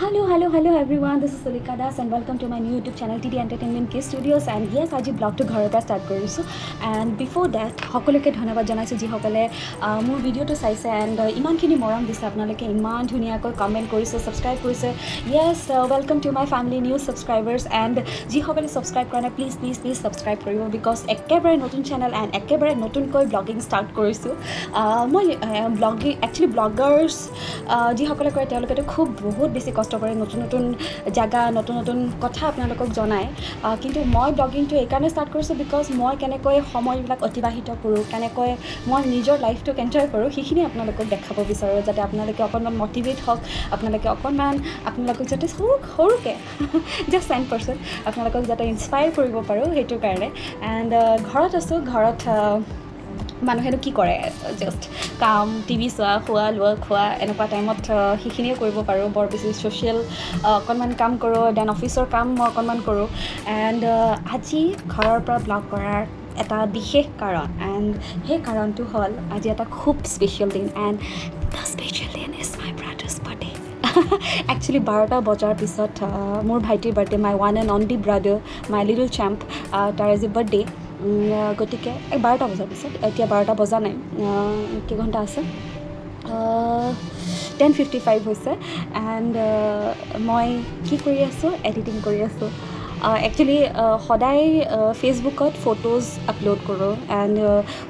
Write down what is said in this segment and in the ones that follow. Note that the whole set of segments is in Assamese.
Hello everyone. This is Sulika Das and welcome to my new YouTube channel TD Entertainment K Studios. And yes, আজি ব্লগটো ঘৰৰ পৰা ষ্টাৰ্ট কৰিছোঁ. এণ্ড বিফ'ৰ ডেট সকলোকে ধন্যবাদ জনাইছোঁ যিসকলে মোৰ ভিডিঅ'টো চাইছে এণ্ড ইমানখিনি মৰম দিছে, আপোনালোকে ইমান ধুনীয়াকৈ কমেণ্ট কৰিছে, ছাবস্ক্ৰাইব কৰিছে. Yes, welcome to my family new subscribers and যিসকলে ছাবস্ক্ৰাইব কৰা নাই প্লিজ ছাবস্ক্ৰাইব কৰিব, বিকজ একেবাৰে নতুন চেনেল এণ্ড একেবাৰে নতুনকৈ ব্লগিং ষ্টাৰ্ট কৰিছোঁ. মই ব্লগাৰ্ছ যিসকলে কৰে তেওঁলোকেতো বহুত বেছি কষ্ট কৰে, নতুন নতুন জেগা নতুন নতুন কথা আপোনালোকক জনায়. কিন্তু মই ব্লগিংটো এইকাৰণে ষ্টাৰ্ট কৰিছোঁ বিকজ মই কেনেকৈ সময়বিলাক অতিবাহিত কৰোঁ, কেনেকৈ মই নিজৰ লাইফটোক এনজয় কৰোঁ, সেইখিনি আপোনালোকক দেখাব বিচাৰোঁ, যাতে আপোনালোকে অকণমান মটিভেট হওক, আপোনালোকক যাতে সৰুকৈ জাষ্ট 10% আপোনালোকক যাতে ইনস্পায়াৰ কৰিব পাৰোঁ, সেইটোৰ কাৰণে. এণ্ড ঘৰত আছোঁ, ঘৰত মানুহেনো কি কৰে, জাষ্ট কাম, টিভি চোৱা, খোৱা লোৱা, খোৱা, এনেকুৱা টাইমত সেইখিনিয়ে কৰিব পাৰোঁ. বৰ বেছি ছ'চিয়েল অকণমান কাম কৰোঁ, দেন অফিচৰ কাম মই অকণমান কৰোঁ. এণ্ড আজি ঘৰৰ পৰা ব্লগ কৰাৰ এটা বিশেষ কাৰণ, এণ্ড সেই কাৰণটো হ'ল আজি এটা খুব স্পেচিয়েল দিন. এণ্ড দ্য স্পেচিয়েল দিন is my brother's birthday. Actually 12টা বজাৰ পিছত মোৰ ভাইটিৰ birthday, my one and only brother, my little champ, তাৰ আজি বাৰ্থডে. গতিকে 12টা বজাৰ পিছত, এতিয়া 12টা বজা নাই, কেইঘণ্টা আছে, 10:55 হৈছে. এণ্ড মই কি কৰি আছোঁ, এডিটিং কৰি আছোঁ. একচুৱেলি সদায় ফেচবুকত ফটোজ আপলোড কৰোঁ এণ্ড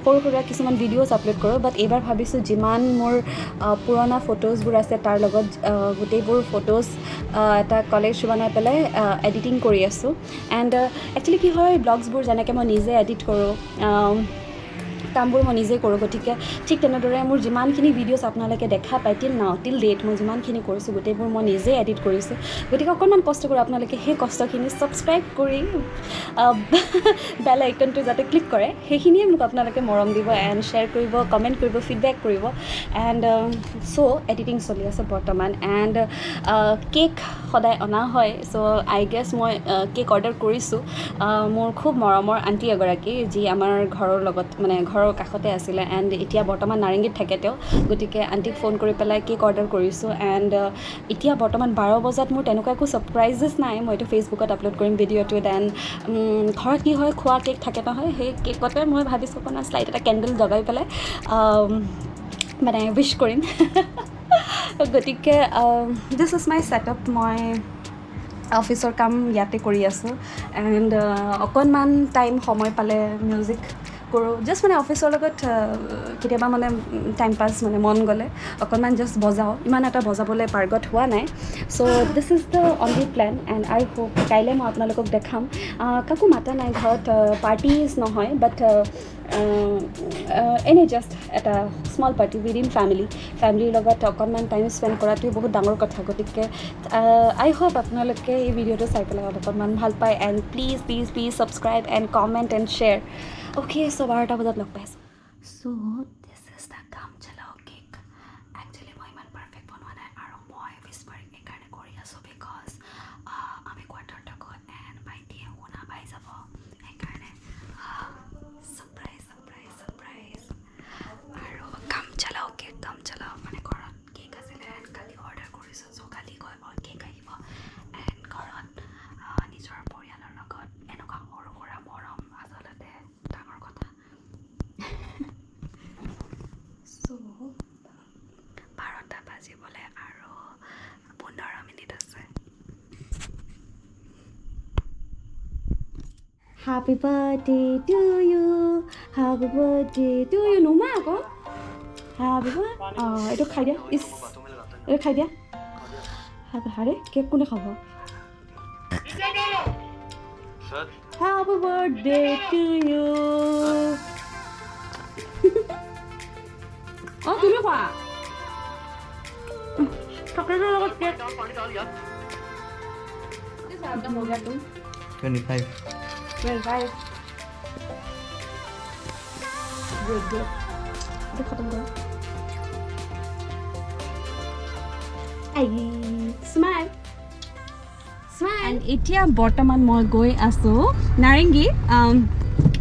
সৰু সুৰা কিছুমান ভিডিঅ'জ আপলোড কৰোঁ, বাট এইবাৰ ভাবিছোঁ যিমান মোৰ পুৰণা ফটোজবোৰ আছে তাৰ লগত গোটেইবোৰ ফটোজ এটা কলেজ বনাই পেলাই এডিটিং কৰি আছোঁ. এণ্ড একচুৱেলি কি হয়, ব্লগছবোৰ যেনেকৈ মই নিজে এডিট কৰোঁ, কামবোৰ মই নিজেই কৰোঁ, গতিকে ঠিক তেনেদৰে মোৰ যিমানখিনি ভিডিঅ'ছ আপোনালোকে দেখা পায় টিল ডেট মই যিমানখিনি কৰিছোঁ গোটেইবোৰ মই নিজেই এডিট কৰিছোঁ. গতিকে অকণমান কষ্ট কৰোঁ, আপোনালোকে সেই কষ্টখিনি ছাবস্ক্ৰাইব কৰি বেল আইকনটো যাতে ক্লিক কৰে, সেইখিনিয়ে মোক আপোনালোকে মৰম দিব এণ্ড শ্বেয়াৰ কৰিব, কমেণ্ট কৰিব, ফিডবেক কৰিব. এণ্ড এডিটিং চলি আছে বৰ্তমান. এণ্ড কেক সদায় অনা হয়, আই গেছ মই কেক অৰ্ডাৰ কৰিছোঁ মোৰ খুব মৰমৰ আণ্টি এগৰাকী, যি আমাৰ ঘৰৰ লগত মানে ঘৰৰ কাষতে আছিলে এণ্ড এতিয়া বৰ্তমান নাৰেংগীত থাকে তেওঁ. গতিকে আণ্টিক ফোন কৰি পেলাই কেক অৰ্ডাৰ কৰিছোঁ. এণ্ড এতিয়া বৰ্তমান 12 বজাত মোৰ তেনেকুৱা একো ছাৰপ্ৰাইজেছ নাই, মই এইটো ফেচবুকত আপলোড কৰিম ভিডিঅ'টো. দেন ঘৰত কি হয়, খোৱা কেক থাকে নহয়, সেই কেকতে মই ভাবিছোঁ অকণমান শ্লাইট এটা কেণ্ডেল লগাই পেলাই মানে উইছ কৰিম. গতিকে দিছ ইজ মাই ছেটআপ. মই অফিচৰ কাম ইয়াতে কৰি আছোঁ এণ্ড অকণমান সময় পালে মিউজিক কৰোঁ, জাষ্ট মানে অফিচৰ লগত কেতিয়াবা মানে টাইম পাছ মানে মন গ'লে অকণমান জাষ্ট বজাওঁ, ইমান এটা বজাবলৈ পাৰ্গত হোৱা নাই. This is the only plane and I hope কাইলৈ মই আপোনালোকক দেখাম. কাকো মাতা নাই ঘৰত, পাৰ্টিজ নহয়, বাট এনেই জাষ্ট এটা স্মল পাৰ্টি উইদিন ফেমিলিৰ লগত অকণমান টাইম স্পেণ্ড কৰাটোৱে বহুত ডাঙৰ কথা. গতিকে আই হোপ আপোনালোকে এই ভিডিঅ'টো চাই পেলাই অকণমান ভাল পায়. And please subscribe and comment and share. Okay, 12টা বজাত লগ পাইছোঁ. দিছ ইজ দ্য কাম চালাও কেক. একচুৱেলি মই ইমান পাৰফেক্ট বনোৱা নাই আৰু মই হুইস্পাৰিং এইকাৰণে কৰি আছোঁ বিকজ আমি কোৱাৰ্টাৰত থাকোঁ এণ্ড ভাইটিয়ে শুনা পাই যাব, সেইকাৰণে ছাৰপ্ৰাইজ. আৰু কাম চালাও মানে ঘৰত কেক আছিলে এণ্ড কালি অৰ্ডাৰ কৰিছোঁ. কালি গৈ কেক আহিব এণ্ড ঘৰত নিজৰ পৰিয়ালৰ লগত এনেকুৱা সৰু সুৰা মৰম আচলতে ডাঙৰ কথা. 12টা বাজিবলৈ আৰু 15 মিনিট আছে. Happy birthday to you, happy birthday to you. নুমা আকৌ happy birthday. এইটো খাই দিয়া, এইটো খাই দিয়া. হাৰে কেক কোনে খাব? Happy birthday to you. তুমি খোৱা চকলেটৰ লগত কেক. 25. Good. এইটো খতম কৰা. স্মাইল. এণ্ড এতিয়া বৰ্তমান মই গৈ আছোঁ নাৰেংগী.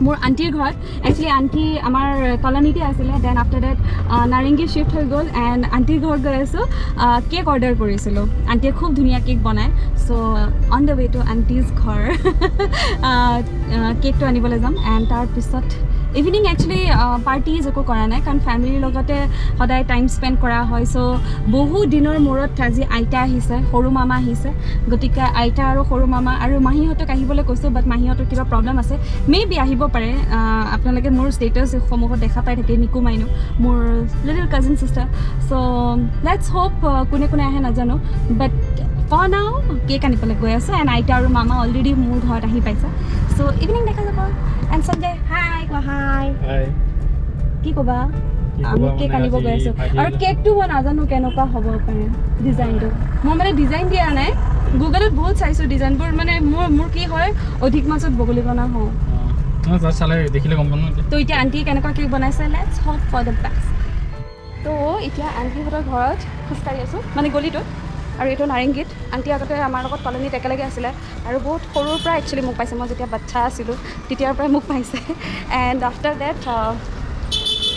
মোৰ আণ্টিৰ ঘৰত একচুৱেলি আণ্টি আমাৰ কলনীতে আছিলে দেন আফটাৰ ডেট নাৰেংগী শ্বিফ্ট হৈ গ'ল এণ্ড আণ্টিৰ ঘৰত গৈ আছোঁ কেক অৰ্ডাৰ কৰিছিলোঁ আণ্টিয়ে খুব ধুনীয়া কেক বনায় চ' অন দ্য ৱে টু আণ্টিজ ঘৰ কেকটো আনিবলৈ যাম এণ্ড তাৰপিছত ইভিনিং একচুৱেলি পাৰ্টিজ একো কৰা নাই কাৰণ ফেমিলিৰ লগতে সদায় টাইম স্পেণ্ড কৰা হয় চ' বহু দিনৰ মূৰত আজি আইতা আহিছে সৰু মামা আহিছে গতিকে আইতা আৰু সৰু মামা আৰু মাহীহঁতক আহিবলৈ কৈছোঁ বাট মাহীহঁতৰ কিবা প্ৰব্লেম আছে মে বি আহিব পাৰে আপোনালোকে মোৰ ষ্টেটাছসমূহত দেখা পাই থাকে নিকু মাইনু মোৰ little cousin sister so' let's hope কোনে কোনে আহে নাজানো বাট ফৰ নাও কেক আনিবলৈ গৈ আছোঁ এণ্ড আইতা আৰু মামা অলৰেডি মোৰ ঘৰত আহি পাইছে চ' ইভিনিং দেখা যাব এণ্ড সঞ্জয় হাই কোৱা হাই কি ক'বা আমি কেক আনিব গৈ আছোঁ আৰু কেকটো মই নাজানো কেনেকুৱা হ'ব পাৰে ডিজাইনটো মই মানে ডিজাইন দিয়া নাই গুগলত বহুত চাইছোঁ ডিজাইনবোৰ মানে মোৰ কি হয় অধিক মাছত বগলী বনা হওঁ তো এতিয়া আণ্টিয়ে কেনেকুৱা কেক বনাইছে let's hope for the best তো এতিয়া আণ্টিহঁতৰ ঘৰত খোজকাঢ়ি আছোঁ মানে গলিটোত আৰু এইটো নাৰেংগীত আণ্টি আগতে আমাৰ লগত কলনীত একেলগে আছিলে আৰু বহুত সৰুৰ পৰা একচুৱেলি মোক পাইছে মই যেতিয়া বাচ্ছা আছিলোঁ তেতিয়াৰ পৰাই মোক পাইছে এণ্ড আফটাৰ ডেট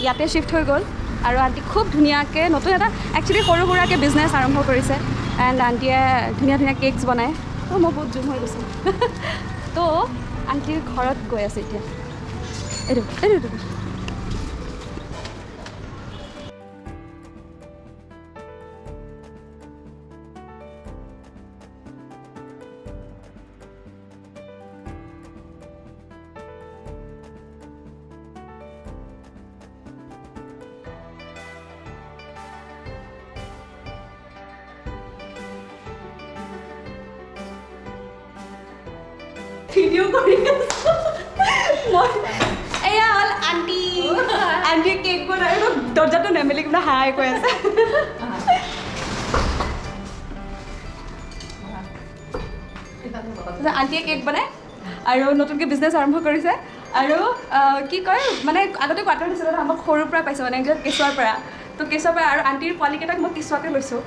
ইয়াতে শ্বিফ্ট হৈ গ'ল আৰু আণ্টি খুব ধুনীয়াকৈ নতুন এটা একচুৱেলি সৰু সুৰাকৈ বিজনেছ আৰম্ভ কৰিছে এণ্ড আণ্টিয়ে ধুনীয়া ধুনীয়া কেকছ বনায় তো মই বহুত জুম হৈ গৈছোঁ তো আণ্টিৰ ঘৰত গৈ আছে এতিয়া এইটো ভিডিঅ' কৰি আছোঁ মই এয়া হ'ল আণ্টিয়ে কেক বনাই আৰু দৰ্জাটো নেমেলি কিবা হাই কৈ আছে আণ্টিয়ে কেক বনাই আৰু নতুনকৈ বিজনেছ আৰম্ভ কৰিছে আৰু কি কয় মানে আগতে কোৱাৰ্টাৰ দিছিলে আমাক সৰুৰ পৰা পাইছোঁ মানে কেঁচুৱাৰ পৰা তো কেঁচুৱাৰ পৰা আৰু আণ্টিৰ পোৱালিকেইটাক মই কেঁচুৱাকৈ লৈছোঁ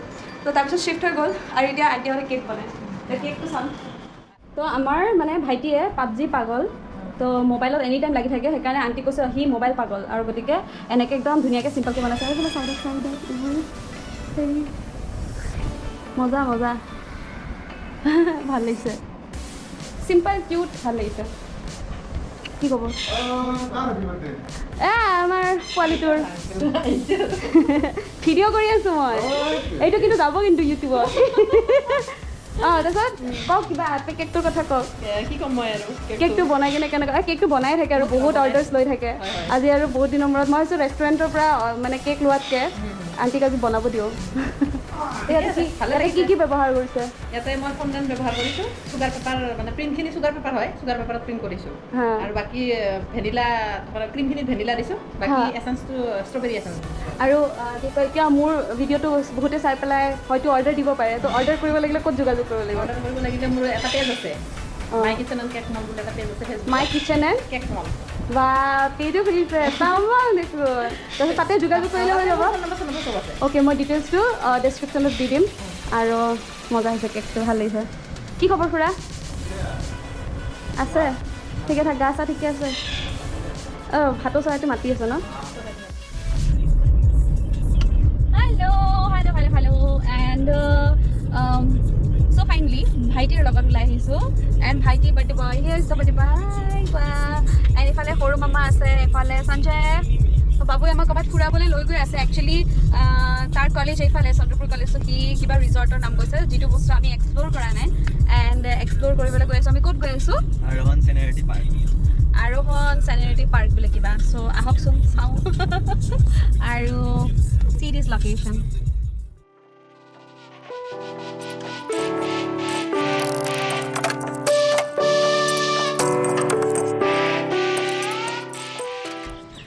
তো তাৰপিছত শ্বিফ্ট হৈ গ'ল আৰু এতিয়া আণ্টিহঁতে কেক বনায় কেকটো চাম তো আমাৰ মানে ভাইটিয়ে পাবজি পাগল তো মোবাইলত এনি টাইম লাগি থাকে সেইকাৰণে আণ্টি কৈছে সি মোবাইল পাগল আৰু গতিকে এনেকৈ একদম ধুনীয়াকৈ চিম্পলকৈ বনাইছে আৰু বোলে চাউড মজা মজা ভাল লাগিছে চিম্পল কিউট ভাল লাগিছে কি ক'ব আমাৰ পোৱালিটোৰ ভিডিঅ' কৰি আছোঁ মই এইটো কিন্তু যাব কিন্তু ইউটিউবত তাৰপিছত কওক কিবা কেকটোৰ কথা কওক কি ক'ম মই আৰু কেকটো বনাই কিনে কেনেকুৱা কেকটো বনাই থাকে আৰু বহুত অৰ্ডাৰ্ছ লৈ থাকে আজি আৰু বহুত দিনৰ মূৰত মই ভাবিছোঁ ৰেষ্টুৰেণ্টৰ পৰা মানে কেক লোৱাতকৈ আণ্টিক আজি বনাব দিওঁ কি ব্যৱহাৰ কৰিছে ইয়াতে মই ফণ্ডাণ্ট ব্যৱহাৰ কৰিছোঁ চুগাৰ পেপাৰ মানে প্ৰিণ্টখিনি চুগাৰ পেপাৰ হয় চুগাৰ পেপাৰত প্ৰিণ্ট কৰিছোঁ আৰু বাকী ভেনিলা ক্ৰীমখিনিত ভেনিলা দিছোঁ বাকী এচেঞ্চটো ষ্ট্ৰবেৰী এচেঞ্চ আৰু কি কয় এতিয়া মোৰ ভিডিঅ'টো বহুতে চাই পেলাই হয়তো অৰ্ডাৰ দিব পাৰে তো অৰ্ডাৰ কৰিব লাগিলে ক'ত যোগাযোগ কৰিব লাগিব অৰ্ডাৰ কৰিব লাগিলে মোৰ এটা পেজ আছে মাই কিচেন এণ্ড কেক মল বুলি এটা পেজ আছে মাই কিচেন এণ্ড কেক মল বা পেজো খুলিছে তামাম দেখোন তাৰপিছত তাতে যোগাযোগ কৰিলে হৈ যাব অ'কে মই ডিটেইলছটো ডেছক্ৰিপশ্যনত দি দিম আৰু মজা হৈছে কেকটো ভাল লাগিছে কি খবৰ খুৰা আছে ঠিকে থাক গা চা ঠিকে আছে ভাতো চৰাইটো মাতি আছে ন হেল্ল' এণ্ড চ' ফাইনেলি ভাইটিৰ লগত ওলাই আহিছোঁ এণ্ড ভাইটি birthday boy here is the birthday boy and এইফালে সৰু মামা আছে এইফালে সঞ্জয় বাবুৱে আমাক ক'ৰবাত ফুৰাবলৈ লৈ গৈ আছে একচুৱেলি তাৰ কলেজ এইফালে চন্দ্ৰপুৰ কলেজ সি কিবা ৰিজৰ্টৰ নাম কৈছে যিটো বস্তু আমি এক্সপ্ল'ৰ কৰা নাই এণ্ড এক্সপ্ল'ৰ কৰিবলৈ গৈ আছোঁ আমি ক'ত গৈ আছোঁ আৰোহণ চেনিটেৰী পাৰ্ক বুলি কিবা চ' আহকচোন চাওঁ আৰু চি দিছ লোকেশ্যন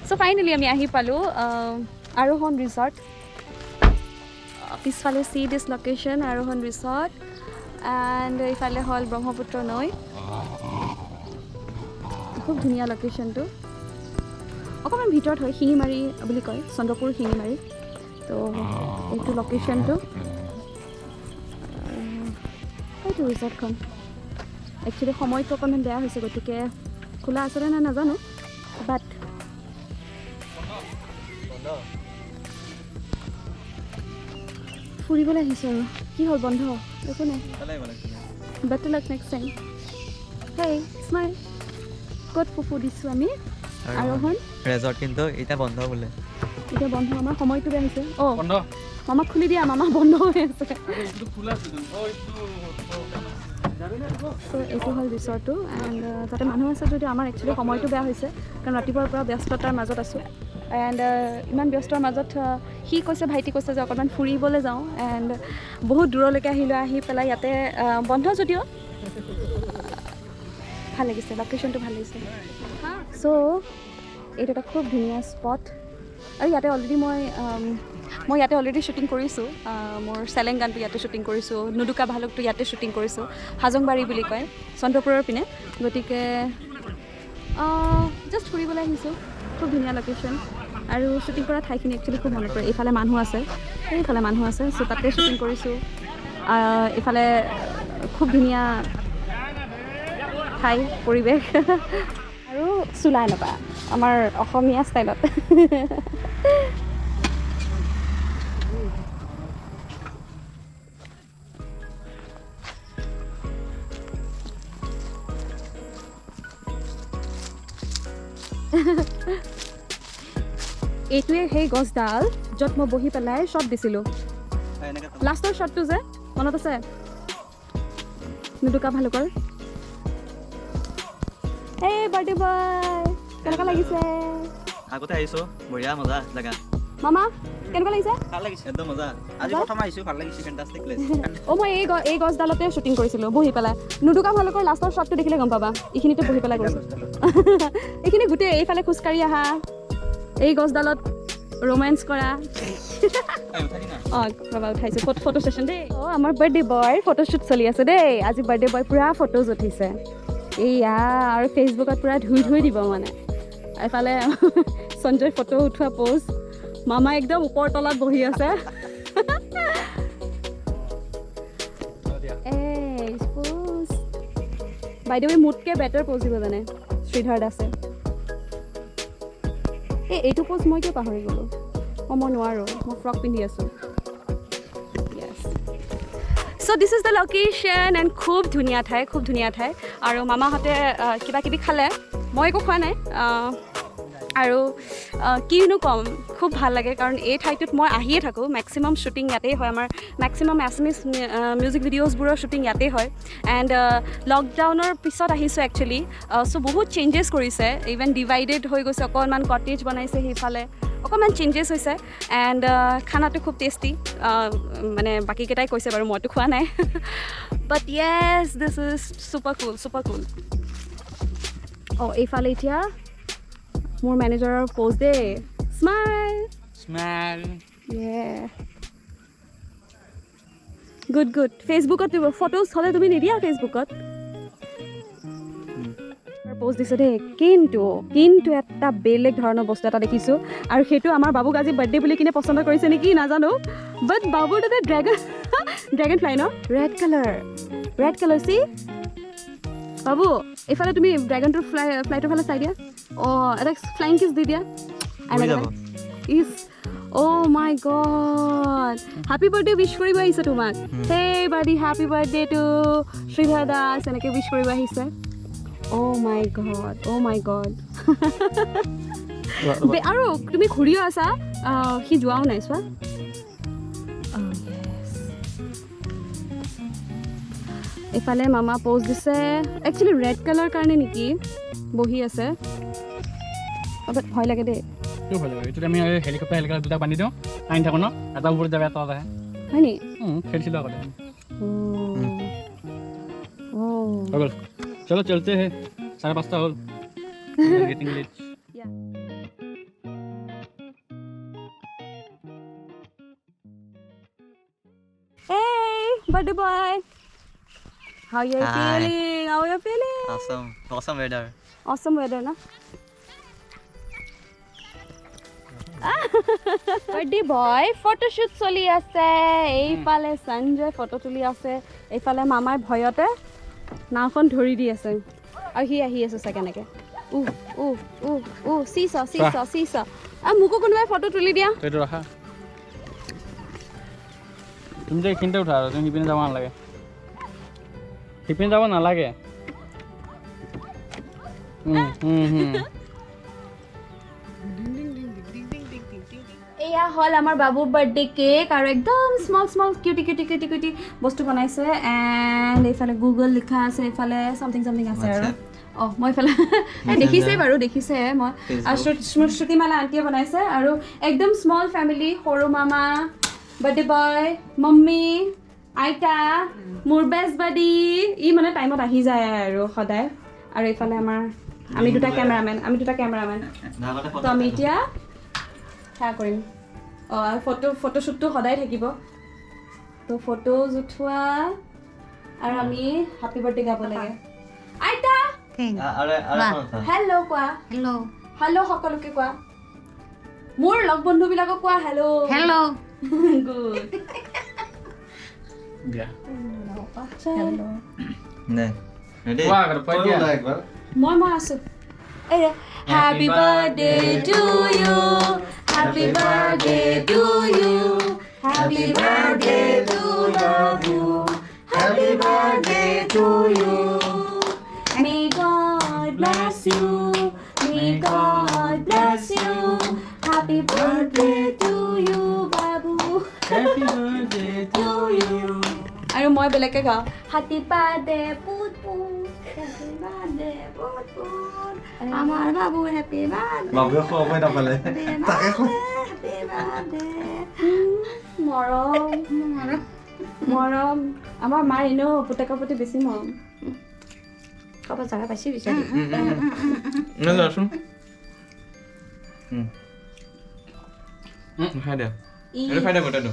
চ' ফাইনেলি আমি আহি পালোঁ আৰোহণ ৰিজৰ্ট পিছফালে চি দিছ লোকেশ্যন আৰোহণ ৰিজৰ্ট এণ্ড এইফালে হ'ল ব্ৰহ্মপুত্ৰ নৈ খুব ধুনীয়া লোকেশ্যনটো অকণমান ভিতৰত হয় শিঙিমাৰী বুলি কয় চন্দ্ৰপুৰ শিঙিমাৰী তো এইটো লোকেশ্যনটো এইটো ৰিজৰ্টখন একচুৱেলি সময়টো অকণমান বেয়া হৈছে গতিকে খোলা আছেনে নাই নাজানো বাট ফুৰিবলৈ আহিছোঁ আৰু কি হ'ল বন্ধ একো নাই বেটাৰ লাক নেক্সট টাইম হেই স্মাইল ক'ত ফুফু দিছোঁ আমি আৰোহণ ৰেজৰ্ট কিন্তু এতিয়া বন্ধ বোলে এতিয়া বন্ধ আমাৰ সময়টো বেয়া হৈছে অঁ বন্ধ মামাক খুলি দিয়া মামা বন্ধ হৈ আছে চ' এইটো হ'ল ৰিচৰ্টটো এণ্ড তাতে মানুহ আছে যদি আমাৰ একচুৱেলি সময়টো বেয়া হৈছে কাৰণ ৰাতিপুৱাৰ পৰা ব্যস্ততাৰ মাজত আছোঁ এণ্ড ইমান ব্যস্তৰ মাজত সি কৈছে ভাইটি কৈছে যে অকণমান ফুৰিবলৈ যাওঁ এণ্ড বহুত দূৰলৈকে আহি পেলাই ইয়াতে বন্ধ যদিও ভাল লাগিছে লোকেশ্যনটো ভাল লাগিছে চ' এইটো এটা খুব ধুনীয়া স্পট আৰু ইয়াতে অলৰেডি মই ইয়াতে অলৰেডি শ্বুটিং কৰিছোঁ মোৰ চেলেং গানটো ইয়াতে শ্বুটিং কৰিছোঁ নুডুকা ভালুকটো ইয়াতে শ্বুটিং কৰিছোঁ হাজংবাৰী বুলি কয় চন্দ্ৰপুৰৰ পিনে গতিকে জাষ্ট ফুৰিবলৈ আহিছোঁ খুব ধুনীয়া লোকেশ্যন আৰু শ্বুটিং কৰা ঠাইখিনি একচুৱেলি খুব মনত পৰে এইফালে মানুহ আছে এইফালে মানুহ আছে চ' তাতে শ্বুটিং কৰিছোঁ এইফালে খুব ধুনীয়া ঠাই পৰিৱেশ আৰু চুলাই নাপা আমাৰ অসমীয়া ষ্টাইলত এইটোৱে সেই গছডাল য'ত মই বহি পেলাই শ্বট দিছিলোঁ লাষ্টৰ শ্বটটো যে মনত আছে নুডুকা ভালুকৰ এই বাৰ্থডে বয় কেনেকুৱা লাগিছে আগতে আহিছোঁ বঢ়িয়া মজা জেগা মামা কেনেকুৱা লাগিছে ভাল লাগিছে একদম মজা আজি প্ৰথম আহিছোঁ ভাল লাগিছে ফেণ্টাষ্টিক প্লেচ অঁ মই এই গছডালতে শ্বুটিং কৰিছিলোঁ বহি পেলাই নুডুকা ভালুকৰ লাষ্টৰ শ্বটটো দেখিলে গম পাবা এইখিনিতে বহি পেলাই কৰিছোঁ এইখিনি গোটেই এইফালে খোজকাঢ়ি আহা এই গছডালত ৰোমেঞ্চ কৰা অঁ বাবা উঠাইছোঁ ফটো ছেশ্যন দেই অঁ আমাৰ বাৰ্থডে বয়ৰ ফটোশ্বুট চলি আছে দেই আজি বাৰ্থডে বয় পূৰা ফটোজ উঠিছে এইয়া আৰু ফেচবুকত পূৰা ধুই দিব মানে এফালে সঞ্জয় ফটো উঠোৱা প'জ মামা একদম ওপৰ তলত বহি আছে বাইদেউ মোতকৈ বেটাৰ প'জ দিব জানে শ্ৰীধৰ দাসে এইটো প'জ মই কিয় পাহৰি গ'লোঁ অঁ মই নোৱাৰোঁ মই ফ্ৰক পিন্ধি আছোঁ so' this is the location and খুব ধুনীয়া ঠাই আৰু মামাহঁতে কিবা কিবি খালে মই একো খোৱা নাই আৰু কিনো ক'ম খুব ভাল লাগে কাৰণ এই ঠাইটোত মই আহিয়ে থাকোঁ মেক্সিমাম শ্বুটিং ইয়াতেই হয় আমাৰ মেক্সিমাম এছামিছ মিউজিক ভিডিঅ'জবোৰৰ শ্বুটিং ইয়াতেই হয় এণ্ড লকডাউনৰ পিছত আহিছোঁ একচুৱেলি চ' বহুত চেঞ্জেছ কৰিছে ইভেন ডিভাইডেড হৈ গৈছে অকণমান কটেজ বনাইছে সেইফালে অকণমান চেঞ্জেছ হৈছে এণ্ড খানাটো খুব টেষ্টি মানে বাকীকেইটাই কৈছে বাৰু মইতো খোৱা নাই বাট য়েছ দিছ ইজ চুপাৰ কুল অঁ এইফালে এতিয়া মোৰ মেনেজাৰৰ প'জ দেই স্মাইল গুড ফেচবুকত ফটোজ হ'লে তুমি নিদিয়া ফেচবুকত প'জ দিছোঁ দেই কিন্তু এটা বেলেগ ধৰণৰ বস্তু এটা দেখিছোঁ আৰু সেইটো আমাৰ বাবুক আজি বাৰ্থডে বুলি কিনে পচন্দ কৰিছে নেকি নাজানো বাট বাবুৰ তাতে ড্ৰেগন ফ্লাই ন ৰেড কালাৰ চি বাবু এইফালে তুমি ড্ৰেগনটোৰ ফ্লাইটোৰ ফালে চাই দিয়া অঁ এটা ফ্লাইং কিছ দি দিয়া ইছ oh' my god happy birthday wish কৰিব আহিছে তোমাক hey birdie happy birthday to Sridhar Das এনেকৈ উইচ কৰিব আহিছে অ' মাই গড আৰু তুমি ঘূৰিও আছা সি যোৱাও নাই চোৱা এইফালে মামা প'জ দিছে একচুৱেলি ৰেড কালাৰ কাৰণে নেকি বহি আছে ভয় লাগে দেই আমি হেলিকপ্টাৰ দুটা বান্ধি দিওঁ আনি থাকোঁ ন এটা ওপৰত যাব এটা আহে হয় নি খেলিছিলোঁ আগতে হৈ গ'ল চলো চলতে হে 5:30 হ'ল getting late Hey, birthday boy. How you feeling? Awesome weather. Awesome weather, na? Birthday boy, photoshoot চলি আছে এইফালে সঞ্জয় ফটো তুলি আছে এইফালে মামাৰ ভয়তে নাওখন ধৰি দি আছে আৰু সি আহি আছে চাগে এনেকৈ চিছ মোকো কোনোবাই ফটো তুলি দিয়া এইটো ৰাখা তুমি যে এইখিনিতে উঠা আৰু তুমি সিপিনে যাব নালাগে সিপিনে যাব নালাগে এয়া হ'ল আমাৰ বাবুৰ বাৰ্থডে কেক আৰু একদম স্মল কিউটি বস্তু বনাইছে এণ্ড এইফালে গুগল লিখা আছে এইফালে চামথিং আছে আৰু মই এইফালে দেখিছে বাৰু দেখিছে মই আৰু শ্ৰুতিমালা আণ্টিয়ে বনাইছে আৰু একদম স্মল ফেমিলি সৰু মামা বাৰ্থডে বয় মাম্মী আইতা মোৰ বেষ্ট বাডি ই মানে টাইমত আহি যায় আৰু সদায় আৰু এইফালে আমি দুটা কেমেৰামেন তো আমি এতিয়া সেয়া কৰিম আৰু ফটোশ্বুটটো সদায় থাকিব তো ফটোজ উঠোৱা আৰু আমি হেপী বাৰ্থডে গাব লাগে আইতা হেল্ল' কোৱা হেল্ল' সকলোকে কোৱা মোৰ লগ বন্ধুবিলাকক কোৱা হেল্ল' গুড মই আছো এই happy birthday to you happy birthday to you happy birthday to love you happy birthday to you May God bless you. May God bless you. Happy birthday to you, Babu. Happy birthday to you. আৰু মই বেলেগে গাওঁ হাতী পাদে পুত পুত হেপী বাৰ্থডে পুত পুত আমাৰ বাবু হেপী বাৰ্থডে বাবুয়ে খোৱাবই নাপালে তাকে হেপী বাৰ্থডে মৰম আমাৰ মাৰ এনেও পুতেকৰ প্ৰতি বেছি মৰম খাব জাগা পাইছি বিচাৰি নাযাচোন খাই দে এইটো খাই দে গোটেইটো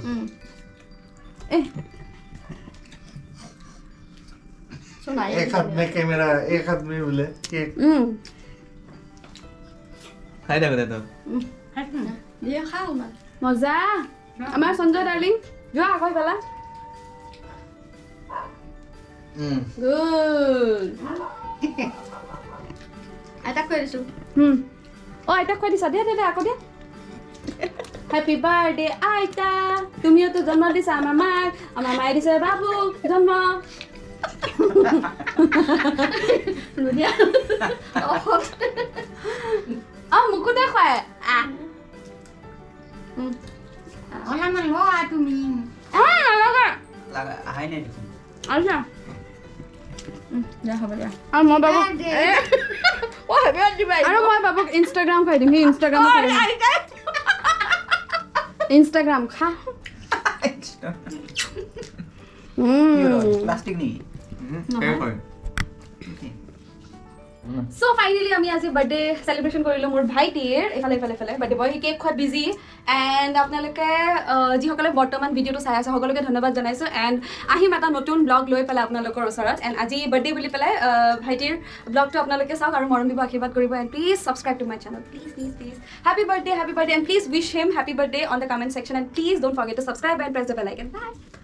एक हाथ में कैमरा एक हाथ में बोले केक খাই দে গোটেইটো দিয়ে খাওঁ মজা আমাৰ সঞ্জয় ডাৰ্লিং যোৱা আকৌ পেলা গুড আইতাক কৈ দিছোঁ আইতাক কৈ দিছা দে আকৌ দে হেপী বাৰ্থডে আইতা তুমিওতো জন্ম দিছা আমাৰ মায়ে দিছে বাবুক জন্ম মোকো দেখুৱাই অলপমান লোৱা তুমি নালাগে আহাই নাই দেখোন আচ্ছা হ'ব দিয়া আৰু মই বাবুক ইনষ্টাগ্ৰাম খুৱাই দিম সি ইনষ্টাগ্ৰাম খা প্লাষ্টিক নেকি সো ফাইনেলি আমি আজি বাৰ্থডে সেলিব্ৰেশন কৰিলোঁ মোৰ ভাইটিৰ এইফালে বাৰ্থডে বয় সি কেক খোৱাত বিজি এণ্ড আপোনালোকে যিসকলে বৰ্তমান ভিডিঅ'টো চাই আছে সকলোকে ধন্যবাদ জনাইছোঁ এণ্ড আহিম এটা নতুন ব্লগ লৈ পেলাই আপোনালোকৰ ওচৰত এণ্ড আজি বাৰ্থডে বুলি পেলাই ভাইটিৰ ব্লগটো আপোনালোকে চাওক আৰু মৰম দিব আশীৰ্বাদ কৰিব and please subscribe to my channel please happy birthday and please wish him happy birthday on the comment section and please don't forget to subscribe and press the bell icon by